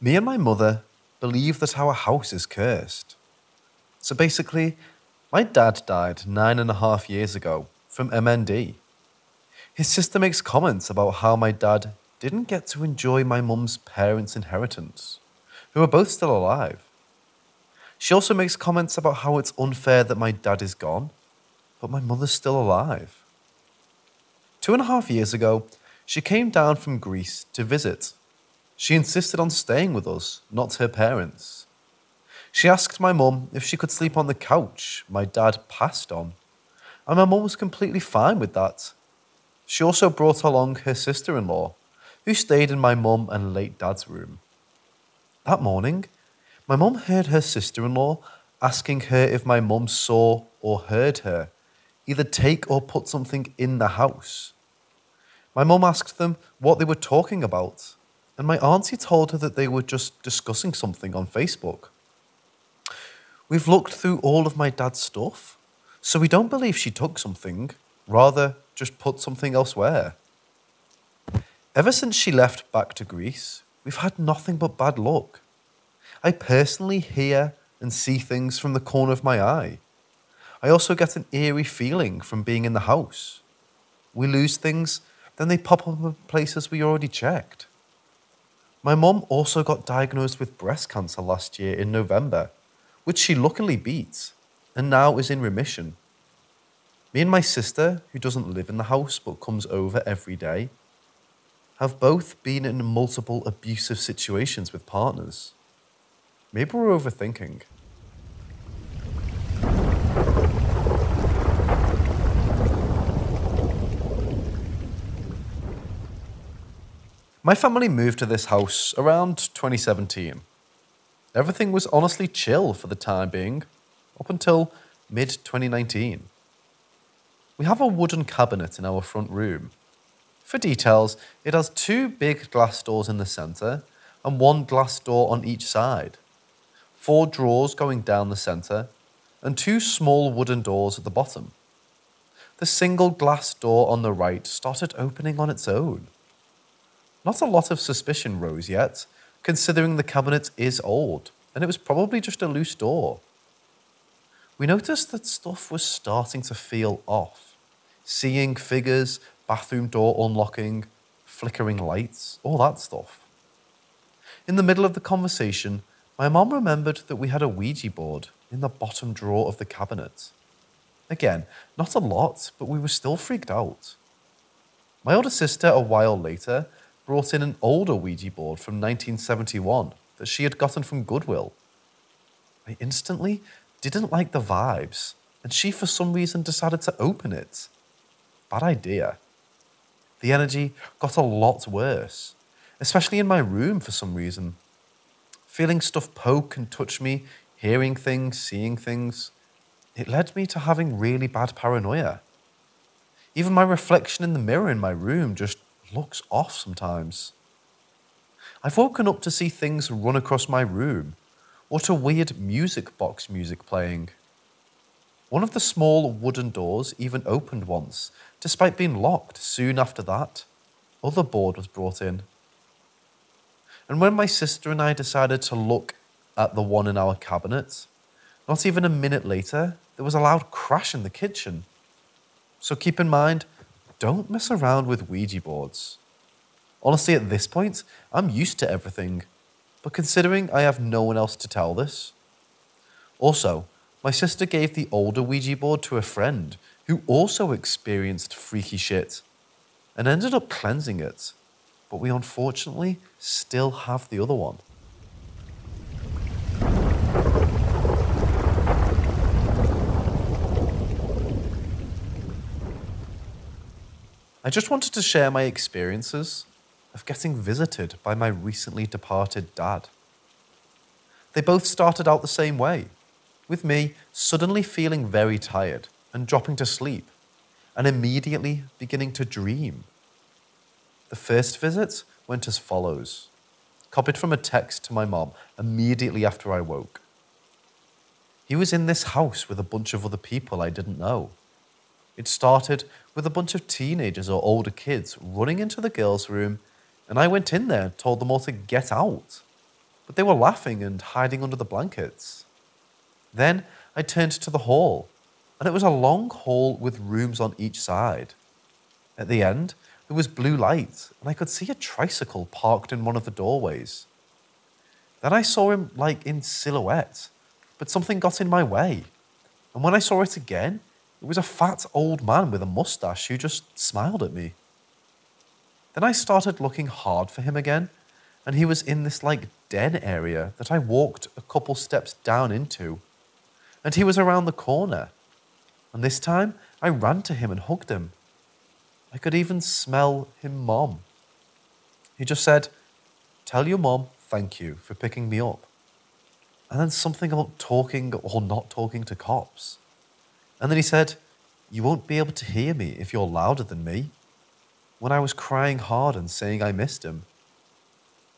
Me and my mother believe that our house is cursed. So basically, my dad died 9.5 years ago from MND. His sister makes comments about how my dad didn't get to enjoy my mum's parents' inheritance, who are both still alive. She also makes comments about how it's unfair that my dad is gone, but my mother's still alive. 2.5 years ago, she came down from Greece to visit. She insisted on staying with us, not her parents. She asked my mum if she could sleep on the couch my dad passed on, and my mum was completely fine with that. She also brought along her sister-in-law, who stayed in my mum and late dad's room. That morning, my mum heard her sister-in-law asking her if my mum saw or heard her either take or put something in the house. My mum asked them what they were talking about, and my auntie told her that they were just discussing something on Facebook. We've looked through all of my dad's stuff, so we don't believe she took something, rather just put something elsewhere. Ever since she left back to Greece, we've had nothing but bad luck. I personally hear and see things from the corner of my eye. I also get an eerie feeling from being in the house. We lose things, then they pop up in places we already checked. My mum also got diagnosed with breast cancer last year in November, which she luckily beat, and now is in remission. Me and my sister, who doesn't live in the house but comes over every day, have both been in multiple abusive situations with partners. Maybe we're overthinking. My family moved to this house around 2017. Everything was honestly chill for the time being, up until mid-2019. We have a wooden cabinet in our front room. For details, it has two big glass doors in the centre and one glass door on each side, 4 drawers going down the centre, and 2 small wooden doors at the bottom. The single glass door on the right started opening on its own. Not a lot of suspicion rose yet, considering the cabinet is old, and it was probably just a loose door. We noticed that stuff was starting to feel off. Seeing figures, bathroom door unlocking, flickering lights, all that stuff. In the middle of the conversation, my mom remembered that we had a Ouija board in the bottom drawer of the cabinet. Again, not a lot, but we were still freaked out. My older sister, a while later, brought in an older Ouija board from 1971 that she had gotten from Goodwill. I instantly didn't like the vibes, and she for some reason decided to open it. Bad idea. The energy got a lot worse, especially in my room for some reason. Feeling stuff poke and touch me, hearing things, seeing things, it led me to having really bad paranoia. Even my reflection in the mirror in my room just looks off sometimes. I've woken up to see things run across my room, or to weird music box music playing. One of the small wooden doors even opened once, despite being locked soon after that. Other board was brought in. And when my sister and I decided to look at the one in our cabinet, not even a minute later, there was a loud crash in the kitchen. So keep in mind, don't mess around with Ouija boards. Honestly, at this point, I'm used to everything, but considering I have no one else to tell this. Also, my sister gave the older Ouija board to a friend who also experienced freaky shit and ended up cleansing it, but we unfortunately still have the other one. I just wanted to share my experiences of getting visited by my recently departed dad. They both started out the same way, with me suddenly feeling very tired and dropping to sleep, and immediately beginning to dream. The first visit went as follows, copied from a text to my mom immediately after I woke. He was in this house with a bunch of other people I didn't know. It started with a bunch of teenagers or older kids running into the girls' room, and I went in there and told them all to get out. but they were laughing and hiding under the blankets. Then I turned to the hall, and it was a long hall with rooms on each side. At the end, there was blue light, and I could see a tricycle parked in one of the doorways. Then I saw him like in silhouette, but something got in my way. And when I saw it again, it was a fat old man with a mustache who just smiled at me. Then I started looking hard for him again, and he was in this like den area that I walked a couple steps down into. And he was around the corner. And this time, I ran to him and hugged him. I could even smell him mom. He just said, "Tell your mom thank you for picking me up." And then something about talking or not talking to cops. And then he said, "You won't be able to hear me if you're louder than me." When I was crying hard and saying I missed him,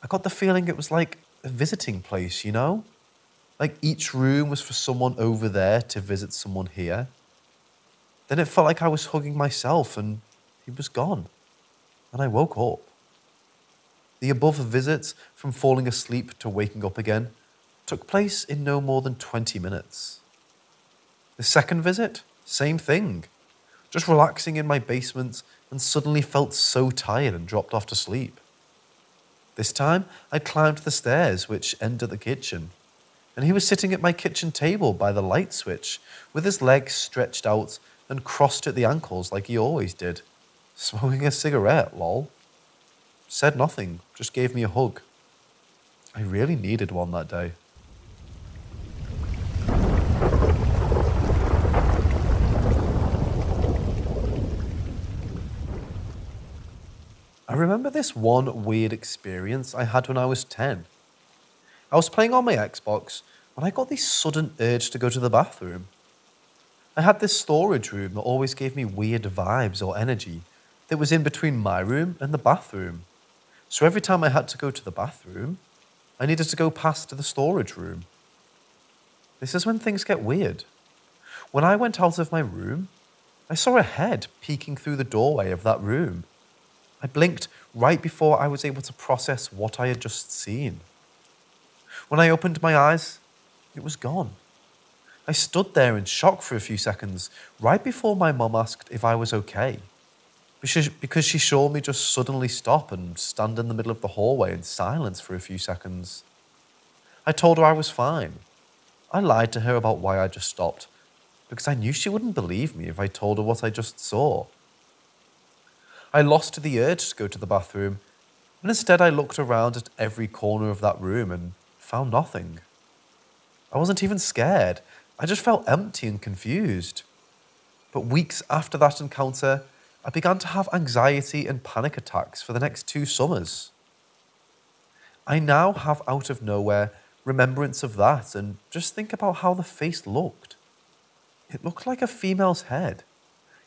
I got the feeling it was like a visiting place, you know? Like each room was for someone over there to visit someone here. Then it felt like I was hugging myself and he was gone. And I woke up. The above visits, from falling asleep to waking up again, took place in no more than 20 minutes. The second visit, same thing. Just relaxing in my basement and suddenly felt so tired and dropped off to sleep. This time, I climbed the stairs which end at the kitchen, and he was sitting at my kitchen table by the light switch with his legs stretched out and crossed at the ankles like he always did, smoking a cigarette, lol. Said nothing, just gave me a hug. I really needed one that day. I remember this one weird experience I had when I was 10. I was playing on my Xbox when I got this sudden urge to go to the bathroom. I had this storage room that always gave me weird vibes or energy that was in between my room and the bathroom. So every time I had to go to the bathroom, I needed to go past the storage room. This is when things get weird. When I went out of my room, I saw a head peeking through the doorway of that room. I blinked right before I was able to process what I had just seen. When I opened my eyes, it was gone. I stood there in shock for a few seconds, right before my mum asked if I was okay. Because she saw me just suddenly stop and stand in the middle of the hallway in silence for a few seconds. I told her I was fine. I lied to her about why I just stopped, because I knew she wouldn't believe me if I told her what I just saw. I lost the urge to go to the bathroom, and instead I looked around at every corner of that room and found nothing. I wasn't even scared. I just felt empty and confused. But weeks after that encounter, I began to have anxiety and panic attacks for the next 2 summers. I now have out of nowhere remembrance of that and just think about how the face looked. It looked like a female's head.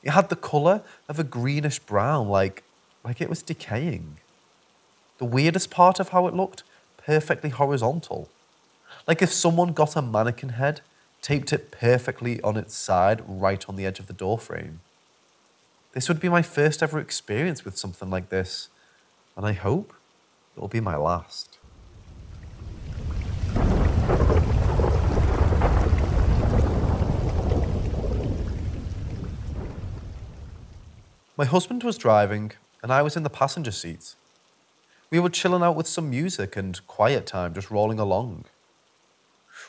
It had the colour of a greenish brown, like it was decaying. The weirdest part of how it looked, perfectly horizontal. Like if someone got a mannequin head, taped it perfectly on its side, right on the edge of the doorframe. This would be my first ever experience with something like this, and I hope it will be my last. My husband was driving, and I was in the passenger seat. We were chilling out with some music and quiet time, just rolling along.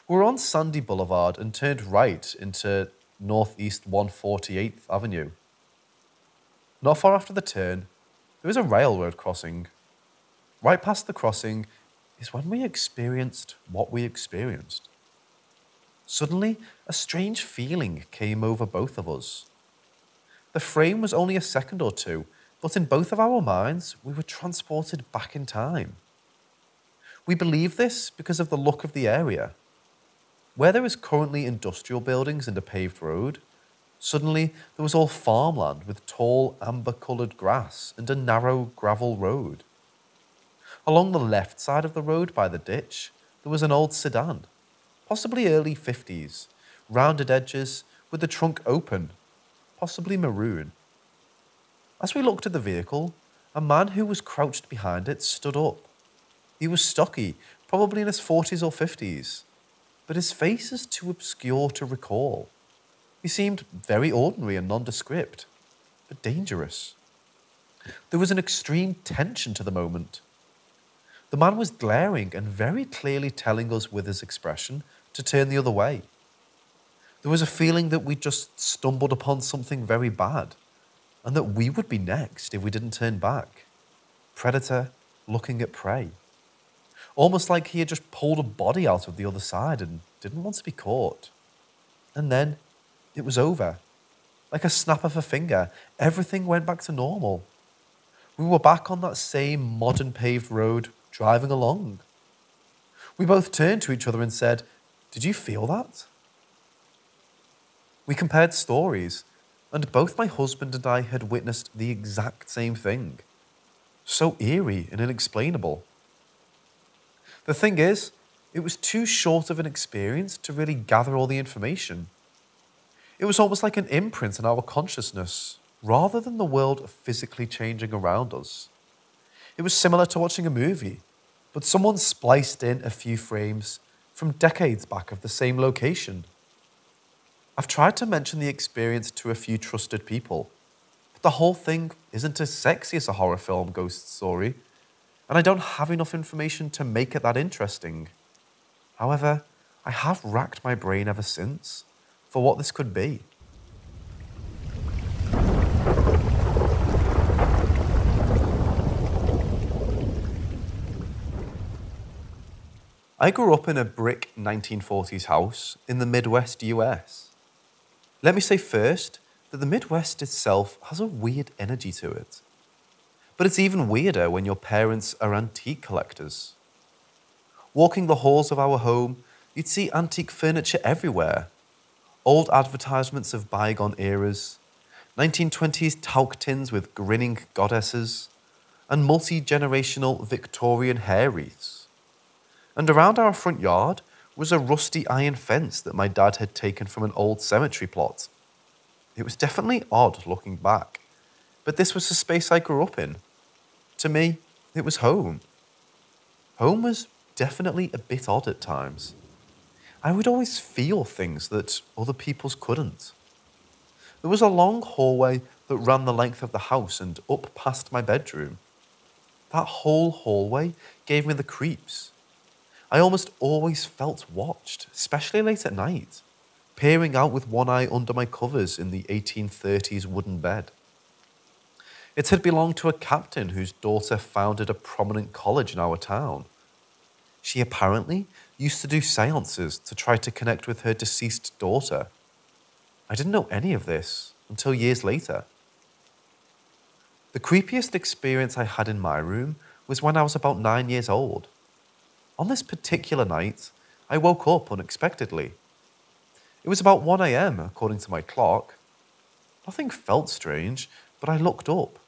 We were on Sandy Boulevard and turned right into Northeast 148th Avenue. Not far after the turn, there was a railroad crossing. Right past the crossing is when we experienced what we experienced. Suddenly, a strange feeling came over both of us. The frame was only a second or two, but in both of our minds, we were transported back in time. We believe this because of the look of the area. Where there is currently industrial buildings and a paved road, suddenly there was all farmland with tall amber-coloured grass and a narrow gravel road. Along the left side of the road by the ditch, there was an old sedan, possibly early 50s, rounded edges with the trunk open, possibly maroon. As we looked at the vehicle, a man who was crouched behind it stood up. He was stocky, probably in his 40s or 50s, but his face is too obscure to recall. He seemed very ordinary and nondescript, but dangerous. There was an extreme tension to the moment. The man was glaring and very clearly telling us with his expression to turn the other way. There was a feeling that we'd just stumbled upon something very bad, and that we would be next if we didn't turn back. Predator looking at prey. Almost like he had just pulled a body out of the other side and didn't want to be caught. And then it was over. Like a snap of a finger, everything went back to normal. We were back on that same modern paved road, driving along. We both turned to each other and said, "Did you feel that?" We compared stories, and both my husband and I had witnessed the exact same thing. So eerie and inexplainable. The thing is, it was too short of an experience to really gather all the information. It was almost like an imprint on our consciousness, rather than the world physically changing around us. It was similar to watching a movie, but someone spliced in a few frames from decades back of the same location. I've tried to mention the experience to a few trusted people, but the whole thing isn't as sexy as a horror film ghost story, and I don't have enough information to make it that interesting. However, I have racked my brain ever since for what this could be. I grew up in a brick 1940s house in the Midwest US. Let me say first that the Midwest itself has a weird energy to it. But it's even weirder when your parents are antique collectors. Walking the halls of our home, you'd see antique furniture everywhere. Old advertisements of bygone eras, 1920s talc tins with grinning goddesses, and multi-generational Victorian hair wreaths. And around our front yard was a rusty iron fence that my dad had taken from an old cemetery plot. It was definitely odd looking back, but this was the space I grew up in. To me, it was home. Home was definitely a bit odd at times. I would always feel things that other people's couldn't. There was a long hallway that ran the length of the house and up past my bedroom. That whole hallway gave me the creeps. I almost always felt watched, especially late at night, peering out with one eye under my covers in the 1830s wooden bed. It had belonged to a captain whose daughter founded a prominent college in our town. She apparently used to do seances to try to connect with her deceased daughter. I didn't know any of this until years later. The creepiest experience I had in my room was when I was about 9 years old. On this particular night, I woke up unexpectedly. It was about 1 a.m. according to my clock. Nothing felt strange, but I looked up,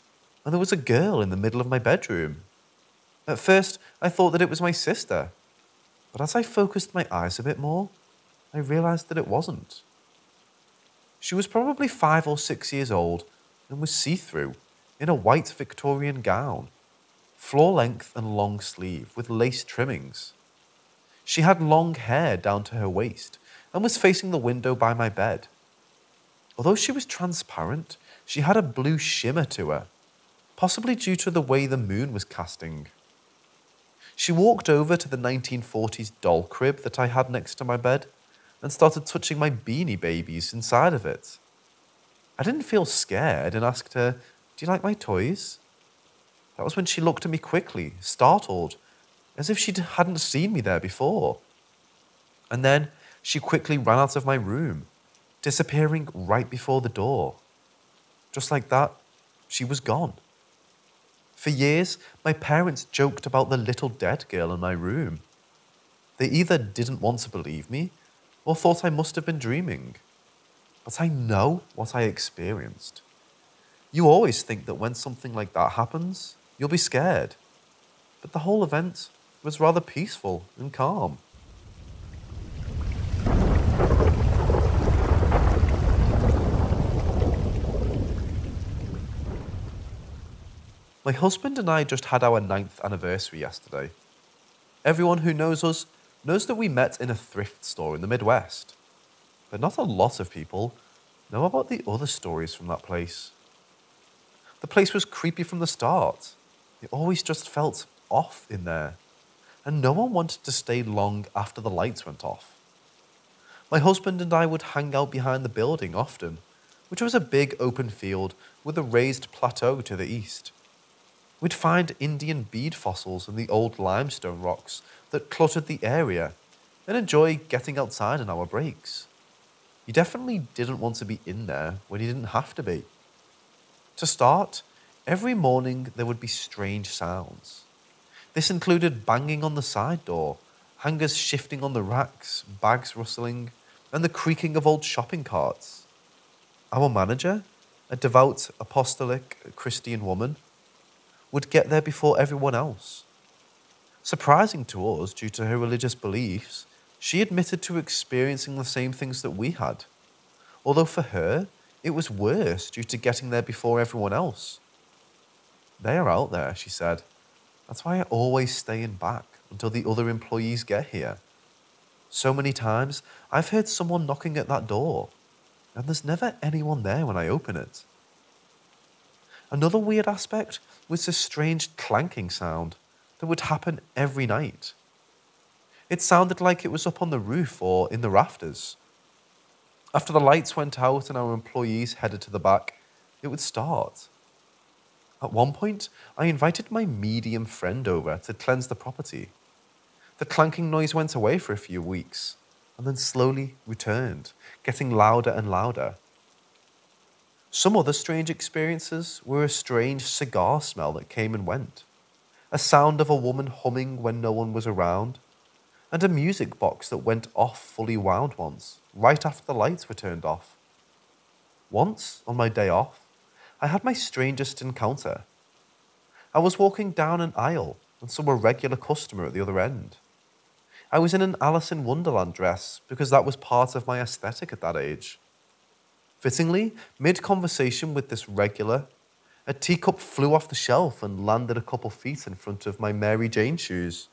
and there was a girl in the middle of my bedroom. At first, I thought that it was my sister, but as I focused my eyes a bit more, I realized that it wasn't. She was probably 5 or 6 years old and was see-through, in a white Victorian gown, floor-length and long sleeve with lace trimmings. She had long hair down to her waist and was facing the window by my bed. Although she was transparent, she had a blue shimmer to her, possibly due to the way the moon was casting. She walked over to the 1940s doll crib that I had next to my bed and started touching my Beanie Babies inside of it. I didn't feel scared and asked her, "Do you like my toys?" That was when she looked at me quickly, startled, as if she hadn't seen me there before. And then she quickly ran out of my room, disappearing right before the door. Just like that, she was gone. For years, my parents joked about the little dead girl in my room. They either didn't want to believe me or thought I must have been dreaming. But I know what I experienced. You always think that when something like that happens, you'll be scared. But the whole event was rather peaceful and calm. My husband and I just had our 9th anniversary yesterday. Everyone who knows us knows that we met in a thrift store in the Midwest. But not a lot of people know about the other stories from that place. The place was creepy from the start. It always just felt off in there, and no one wanted to stay long after the lights went off. My husband and I would hang out behind the building often, which was a big open field with a raised plateau to the east. We'd find Indian bead fossils in the old limestone rocks that cluttered the area and enjoy getting outside on our breaks. You definitely didn't want to be in there when you didn't have to be. To start, every morning there would be strange sounds. This included banging on the side door, hangers shifting on the racks, bags rustling, and the creaking of old shopping carts. Our manager, a devout apostolic Christian woman, would get there before everyone else. Surprising to us due to her religious beliefs, she admitted to experiencing the same things that we had, although for her, it was worse due to getting there before everyone else. They are out there, she said. That's why I always stay in back until the other employees get here. So many times, I've heard someone knocking at that door, and there's never anyone there when I open it. Another weird aspect was the strange clanking sound that would happen every night. It sounded like it was up on the roof or in the rafters. After the lights went out and our employees headed to the back, it would start. At one point, I invited my medium friend over to cleanse the property. The clanking noise went away for a few weeks and then slowly returned, getting louder and louder. Some other strange experiences were a strange cigar smell that came and went, a sound of a woman humming when no one was around, and a music box that went off fully wound once, right after the lights were turned off. Once, on my day off, I had my strangest encounter. I was walking down an aisle and saw a regular customer at the other end. I was in an Alice in Wonderland dress because that was part of my aesthetic at that age. Fittingly, mid-conversation with this regular, a teacup flew off the shelf and landed a couple feet in front of my Mary Jane shoes.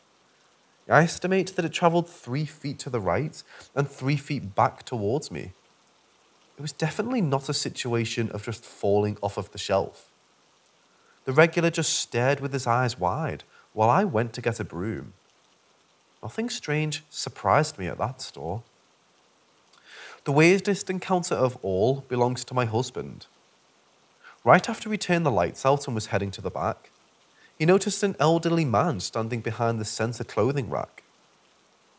I estimate that it travelled 3 feet to the right and 3 feet back towards me. It was definitely not a situation of just falling off of the shelf. The regular just stared with his eyes wide while I went to get a broom. Nothing strange surprised me at that store. The weirdest encounter of all belongs to my husband. Right after he turned the lights out and was heading to the back, he noticed an elderly man standing behind the center clothing rack.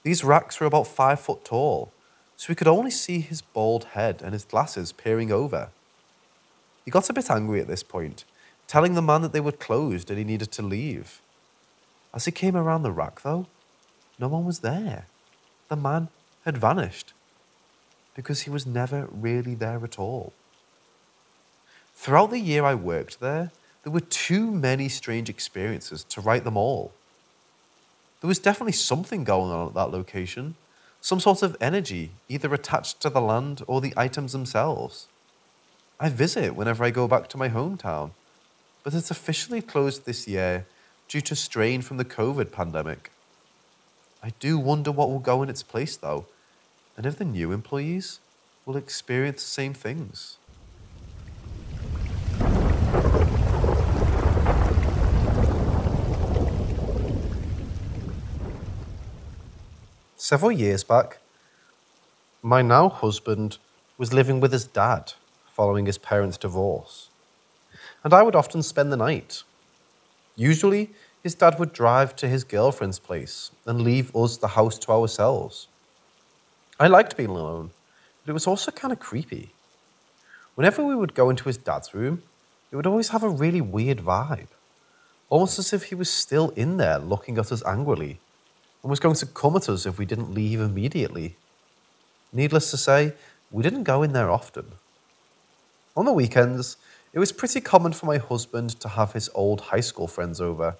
These racks were about 5 foot tall, so we could only see his bald head and his glasses peering over. He got a bit angry at this point, telling the man that they were closed and he needed to leave. As he came around the rack, though, no one was there. The man had vanished, because he was never really there at all. Throughout the year I worked there were too many strange experiences to write them all. There was definitely something going on at that location, some sort of energy, either attached to the land or the items themselves. I visit whenever I go back to my hometown, but it's officially closed this year due to strain from the COVID pandemic. I do wonder what will go in its place though, and if the new employees will experience the same things. Several years back, my now husband was living with his dad following his parents' divorce, and I would often spend the night. Usually, his dad would drive to his girlfriend's place and leave us the house to ourselves. I liked being alone, but it was also kind of creepy. Whenever we would go into his dad's room, it would always have a really weird vibe, almost as if he was still in there looking at us angrily and was going to come at us if we didn't leave immediately. Needless to say, we didn't go in there often. On the weekends, it was pretty common for my husband to have his old high school friends over.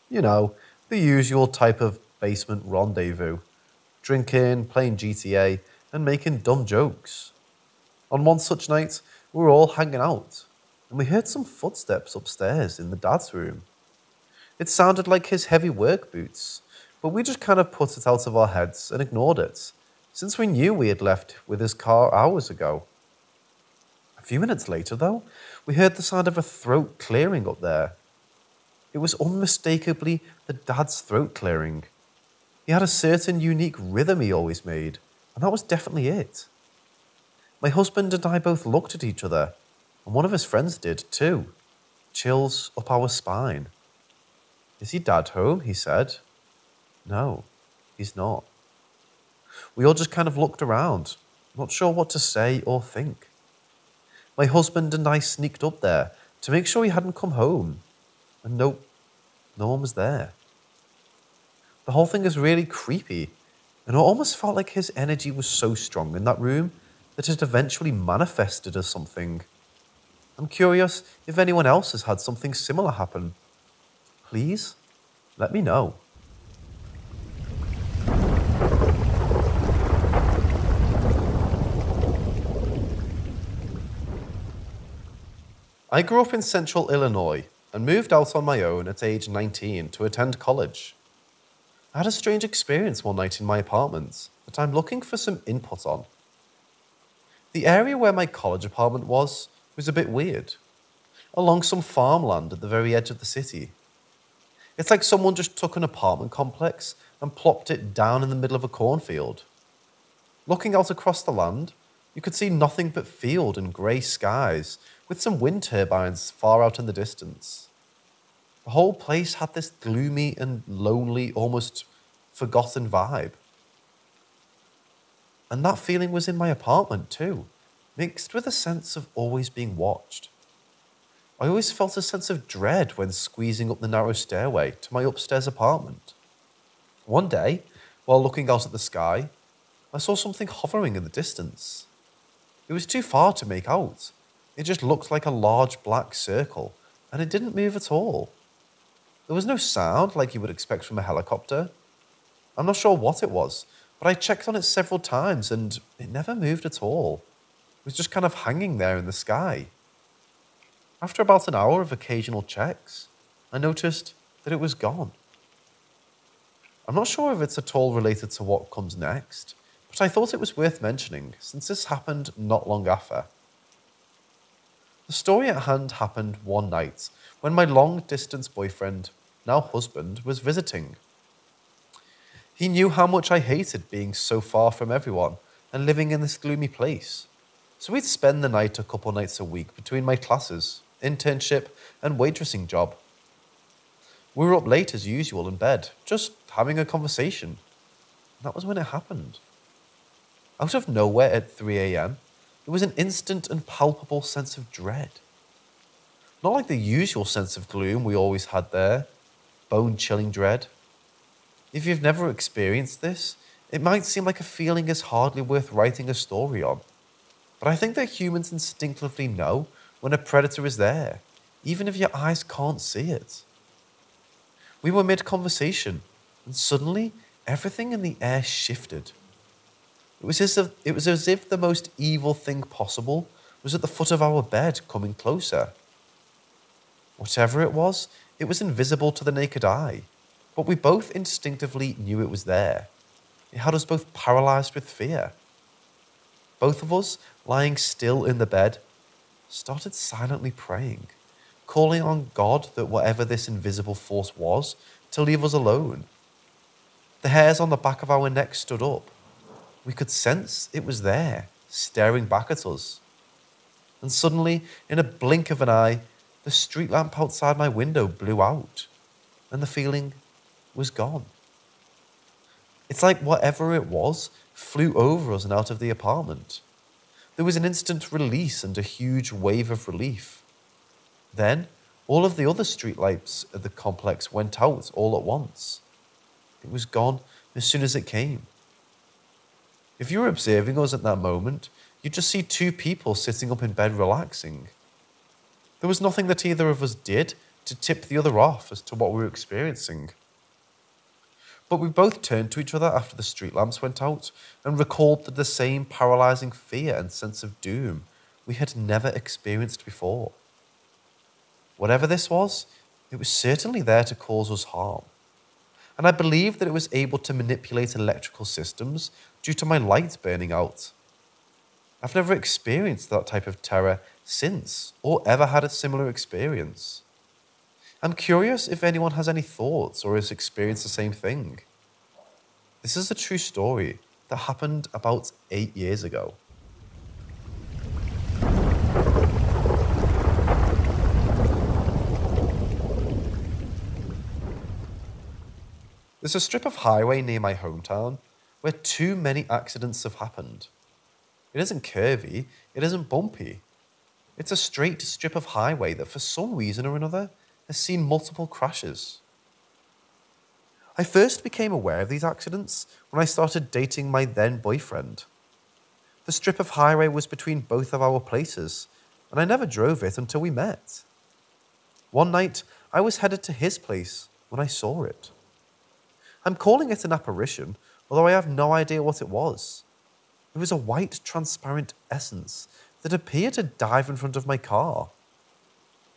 You know, the usual type of basement rendezvous. Drinking, playing GTA, and making dumb jokes. On one such night, we were all hanging out, and we heard some footsteps upstairs in the dad's room. It sounded like his heavy work boots, but we just kind of put it out of our heads and ignored it, since we knew we had left with his car hours ago. A few minutes later, though, we heard the sound of a throat clearing up there. It was unmistakably the dad's throat clearing. He had a certain unique rhythm he always made, and that was definitely it. My husband and I both looked at each other, and one of his friends did too. Chills up our spine. "Is your dad home?" he said. "No, he's not." We all just kind of looked around, not sure what to say or think. My husband and I sneaked up there to make sure he hadn't come home, and nope, no one was there. The whole thing is really creepy, and it almost felt like his energy was so strong in that room that it eventually manifested as something. I'm curious if anyone else has had something similar happen. Please, let me know. I grew up in central Illinois and moved out on my own at age 19 to attend college. I had a strange experience one night in my apartment that I'm looking for some input on. The area where my college apartment was a bit weird, along some farmland at the very edge of the city. It's like someone just took an apartment complex and plopped it down in the middle of a cornfield. Looking out across the land, you could see nothing but field and grey skies, with some wind turbines far out in the distance. The whole place had this gloomy and lonely, almost forgotten vibe. And that feeling was in my apartment too, mixed with a sense of always being watched. I always felt a sense of dread when squeezing up the narrow stairway to my upstairs apartment. One day, while looking out at the sky, I saw something hovering in the distance. It was too far to make out. It just looked like a large black circle, and it didn't move at all. There was no sound like you would expect from a helicopter. I'm not sure what it was, but I checked on it several times and it never moved at all. It was just kind of hanging there in the sky. After about an hour of occasional checks, I noticed that it was gone. I'm not sure if it's at all related to what comes next, but I thought it was worth mentioning since this happened not long after. The story at hand happened one night when my long-distance boyfriend, now husband, was visiting. He knew how much I hated being so far from everyone and living in this gloomy place. So we'd spend the night a couple nights a week between my classes, internship, and waitressing job. We were up late as usual in bed, just having a conversation. And that was when it happened. Out of nowhere at 3 a.m., there was an instant and palpable sense of dread. Not like the usual sense of gloom we always had there, bone-chilling dread. If you've never experienced this, it might seem like a feeling is hardly worth writing a story on. But I think that humans instinctively know when a predator is there, even if your eyes can't see it. We were mid-conversation, and suddenly everything in the air shifted. It was as if the most evil thing possible was at the foot of our bed, coming closer. Whatever it was invisible to the naked eye, but we both instinctively knew it was there. It had us both paralyzed with fear. Both of us, lying still in the bed, started silently praying, calling on God that whatever this invisible force was, to leave us alone. The hairs on the back of our necks stood up. We could sense it was there, staring back at us. And suddenly, in a blink of an eye, the street lamp outside my window blew out, and the feeling was gone. It's like whatever it was flew over us and out of the apartment. There was an instant release and a huge wave of relief. Then, all of the other streetlights at the complex went out all at once. It was gone as soon as it came. If you were observing us at that moment, you'd just see two people sitting up in bed relaxing. There was nothing that either of us did to tip the other off as to what we were experiencing. But we both turned to each other after the street lamps went out and recalled the same paralyzing fear and sense of doom we had never experienced before. Whatever this was, it was certainly there to cause us harm. and I believed that it was able to manipulate electrical systems due to my lights burning out. I've never experienced that type of terror since, or ever had a similar experience. I'm curious if anyone has any thoughts or has experienced the same thing. This is a true story that happened about 8 years ago. There's a strip of highway near my hometown where too many accidents have happened. It isn't curvy, it isn't bumpy. It's a straight strip of highway that for some reason or another has seen multiple crashes. I first became aware of these accidents when I started dating my then boyfriend. The strip of highway was between both of our places, and I never drove it until we met. One night, I was headed to his place when I saw it. I'm calling it an apparition, although I have no idea what it was. It was a white, transparent essence that appeared to dive in front of my car.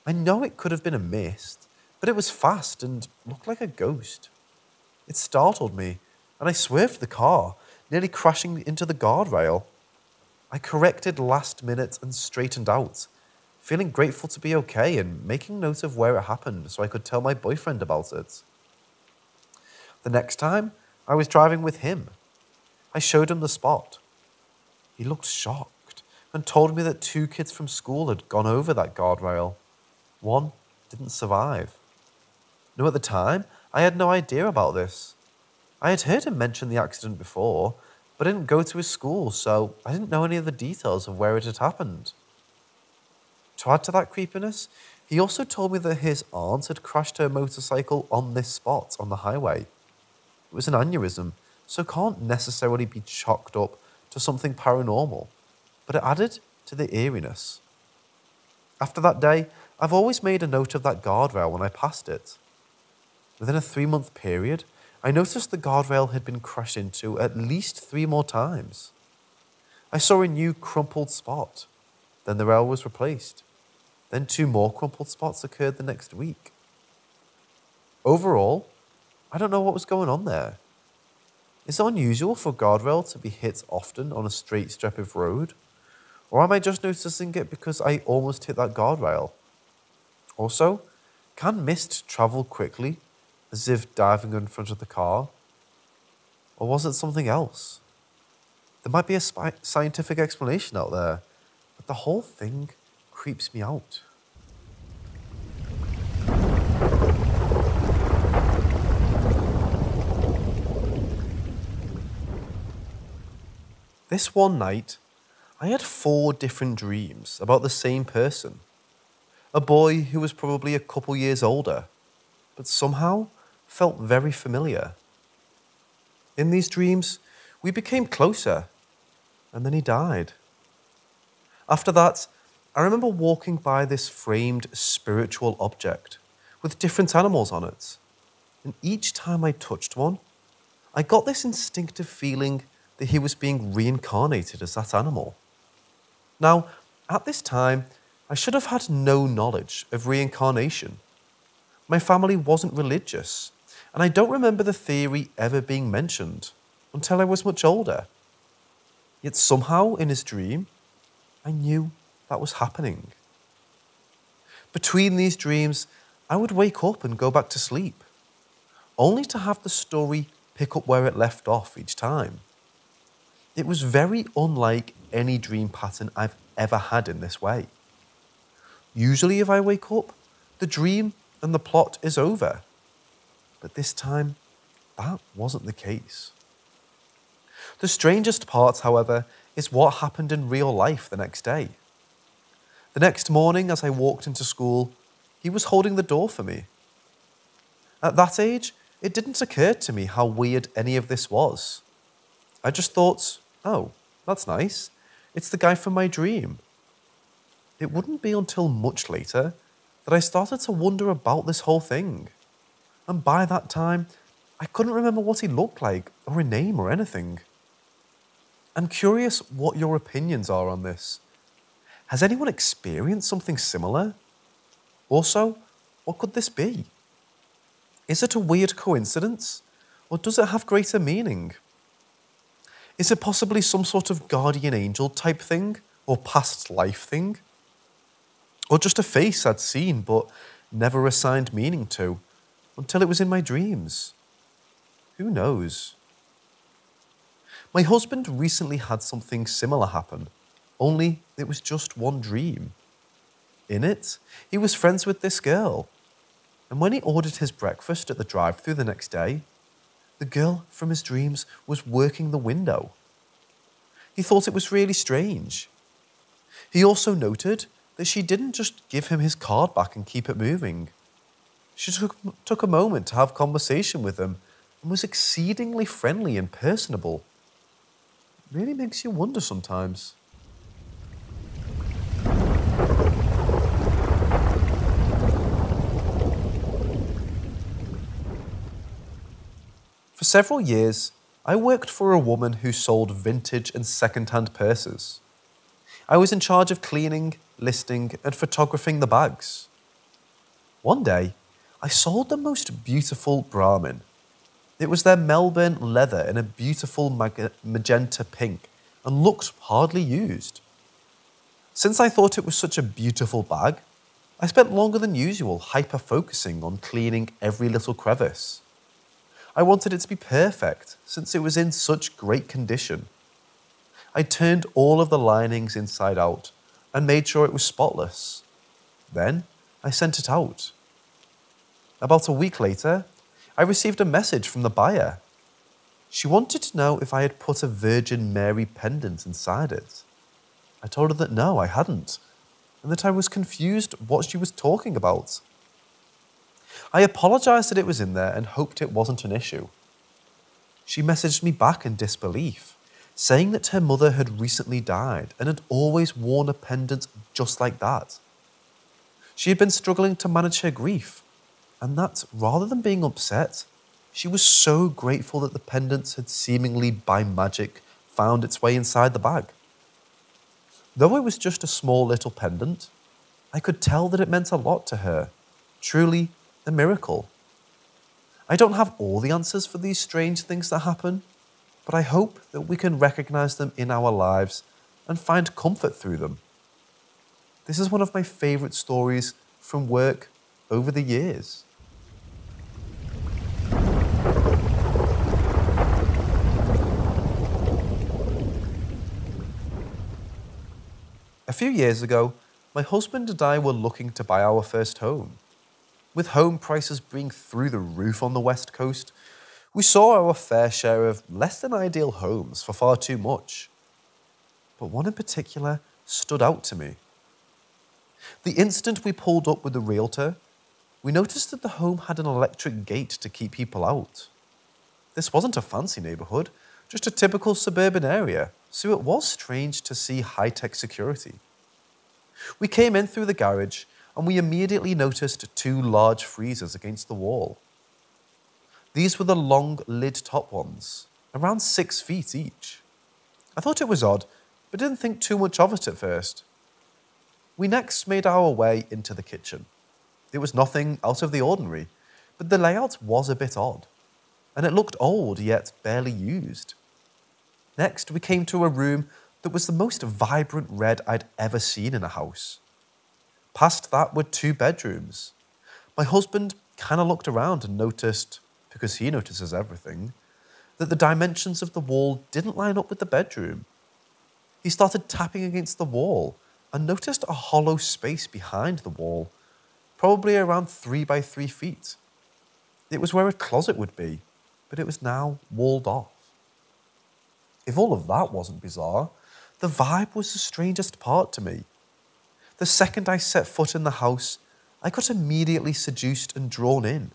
I know it could have been a mist, but it was fast and looked like a ghost. It startled me, and I swerved the car, nearly crashing into the guardrail. I corrected last minute and straightened out, feeling grateful to be okay and making note of where it happened so I could tell my boyfriend about it. The next time, I was driving with him. I showed him the spot. He looked shocked and told me that 2 kids from school had gone over that guardrail. One didn't survive. Now, at the time, I had no idea about this. I had heard him mention the accident before, but I didn't go to his school, so I didn't know any of the details of where it had happened. To add to that creepiness, he also told me that his aunt had crashed her motorcycle on this spot on the highway. It was an aneurysm, so can't necessarily be chalked up to something paranormal, but it added to the eeriness. After that day, I've always made a note of that guardrail when I passed it. Within a 3-month period, I noticed the guardrail had been crashed into at least 3 more times. I saw a new crumpled spot. Then the rail was replaced. Then 2 more crumpled spots occurred the next week. Overall, I don't know what was going on there. Is it unusual for a guardrail to be hit often on a straight stretch of road? Or am I just noticing it because I almost hit that guardrail? Also, can mist travel quickly, as if diving in front of the car? Or was it something else? There might be a scientific explanation out there, but the whole thing creeps me out. This one night, I had 4 different dreams about the same person. A boy who was probably a couple years older, but somehow felt very familiar. In these dreams, we became closer, and then he died. After that, I remember walking by this framed spiritual object with different animals on it, and each time I touched one, I got this instinctive feeling that he was being reincarnated as that animal. Now, at this time, I should have had no knowledge of reincarnation. My family wasn't religious, and I don't remember the theory ever being mentioned until I was much older. Yet somehow, in his dream, I knew that was happening. Between these dreams, I would wake up and go back to sleep, only to have the story pick up where it left off each time. It was very unlike any dream pattern I've ever had in this way. Usually if I wake up, the dream and the plot is over. But this time, that wasn't the case. The strangest part, however, is what happened in real life the next day. The next morning, as I walked into school, he was holding the door for me. At that age, it didn't occur to me how weird any of this was. I just thought, oh, that's nice. It's the guy from my dream. It wouldn't be until much later that I started to wonder about this whole thing. And by that time, I couldn't remember what he looked like or a name or anything. I'm curious what your opinions are on this. Has anyone experienced something similar? Also, what could this be? Is it a weird coincidence? Or does it have greater meaning? Is it possibly some sort of guardian angel type thing? Or past life thing? Or just a face I'd seen but never assigned meaning to until it was in my dreams? Who knows? My husband recently had something similar happen, only it was just one dream. In it, he was friends with this girl, and when he ordered his breakfast at the drive-thru the next day, the girl from his dreams was working the window. He thought it was really strange. He also noted that she didn't just give him his card back and keep it moving. She took a moment to have conversation with him and was exceedingly friendly and personable. It really makes you wonder sometimes. For several years, I worked for a woman who sold vintage and second-hand purses. I was in charge of cleaning, listing, and photographing the bags. One day, I sold the most beautiful Brahmin. It was their Melbourne leather in a beautiful magenta pink and looked hardly used. Since I thought it was such a beautiful bag, I spent longer than usual hyper-focusing on cleaning every little crevice. I wanted it to be perfect since it was in such great condition. I turned all of the linings inside out and made sure it was spotless. Then I sent it out. About a week later, I received a message from the buyer. She wanted to know if I had put a Virgin Mary pendant inside it. I told her that no, I hadn't, and that I was confused what she was talking about. I apologized that it was in there and hoped it wasn't an issue. She messaged me back in disbelief, saying that her mother had recently died and had always worn a pendant just like that. She had been struggling to manage her grief, and that rather than being upset, she was so grateful that the pendant had seemingly by magic found its way inside the bag. Though it was just a small little pendant, I could tell that it meant a lot to her, truly a miracle. I don't have all the answers for these strange things that happen, but I hope that we can recognize them in our lives and find comfort through them. This is one of my favorite stories from work over the years. A few years ago, my husband and I were looking to buy our first home. With home prices being through the roof on the West Coast, we saw our fair share of less than ideal homes for far too much. But one in particular stood out to me. The instant we pulled up with the realtor, we noticed that the home had an electric gate to keep people out. This wasn't a fancy neighborhood, just a typical suburban area, so it was strange to see high-tech security. We came in through the garage and we immediately noticed two large freezers against the wall. These were the long lid-top ones, around 6 feet each. I thought it was odd, but didn't think too much of it at first. We next made our way into the kitchen. It was nothing out of the ordinary, but the layout was a bit odd, and it looked old yet barely used. Next, we came to a room that was the most vibrant red I'd ever seen in a house. Past that were 2 bedrooms. My husband kind of looked around and noticed, because he notices everything, that the dimensions of the wall didn't line up with the bedroom. He started tapping against the wall and noticed a hollow space behind the wall, probably around 3 by 3 feet. It was where a closet would be, but it was now walled off. If all of that wasn't bizarre, the vibe was the strangest part to me. The second I set foot in the house, I got immediately seduced and drawn in.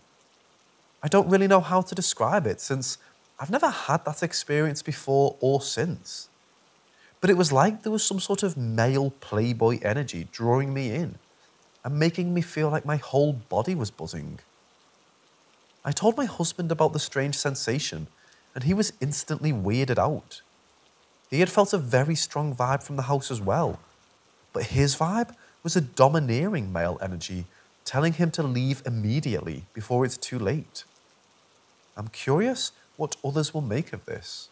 I don't really know how to describe it since I've never had that experience before or since. But it was like there was some sort of male playboy energy drawing me in and making me feel like my whole body was buzzing. I told my husband about the strange sensation and he was instantly weirded out. He had felt a very strong vibe from the house as well, but his vibe was a domineering male energy telling him to leave immediately before it's too late. I'm curious what others will make of this.